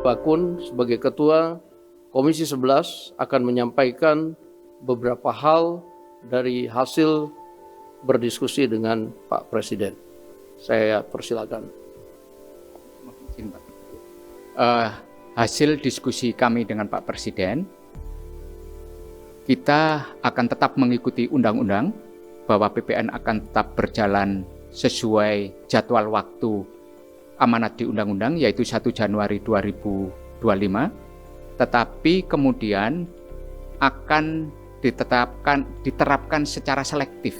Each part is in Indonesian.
Bakun sebagai Ketua Komisi 11 akan menyampaikan beberapa hal dari hasil berdiskusi dengan Pak Presiden. Saya persilakan. Hasil diskusi kami dengan Pak Presiden, kita akan tetap mengikuti undang-undang bahwa PPN akan tetap berjalan sesuai jadwal waktu amanat di undang-undang, yaitu 1 Januari 2025, tetapi kemudian akan diterapkan secara selektif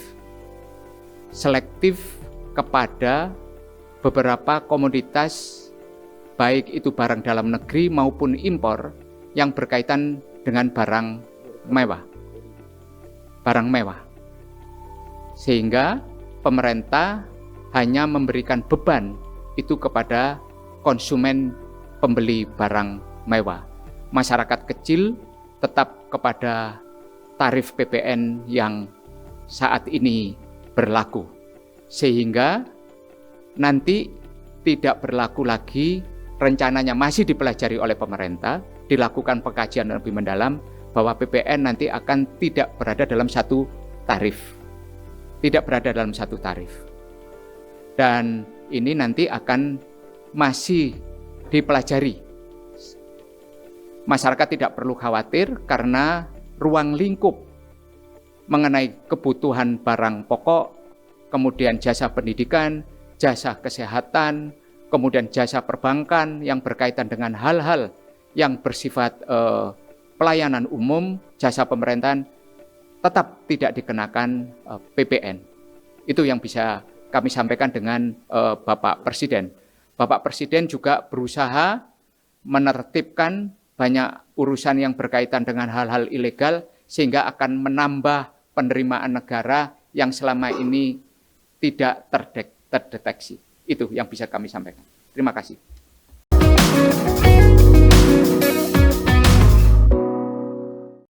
kepada beberapa komoditas, baik itu barang dalam negeri maupun impor yang berkaitan dengan barang mewah. Sehingga pemerintah hanya memberikan beban itu kepada konsumen pembeli barang mewah. Masyarakat kecil tetap kepada tarif PPN yang saat ini berlaku. Sehingga nanti tidak berlaku lagi, rencananya masih dipelajari oleh pemerintah, dilakukan pengkajian lebih mendalam bahwa PPN nanti akan tidak berada dalam satu tarif. Dan ini nanti akan masih dipelajari. Masyarakat tidak perlu khawatir karena ruang lingkup mengenai kebutuhan barang pokok, kemudian jasa pendidikan, jasa kesehatan, kemudian jasa perbankan yang berkaitan dengan hal-hal yang bersifat pelayanan umum, jasa pemerintahan, tetap tidak dikenakan PPN. Itu yang bisa kami sampaikan dengan Bapak Presiden. Bapak Presiden juga berusaha menertibkan banyak urusan yang berkaitan dengan hal-hal ilegal, sehingga akan menambah penerimaan negara yang selama ini tidak terdeteksi. Itu yang bisa kami sampaikan. Terima kasih.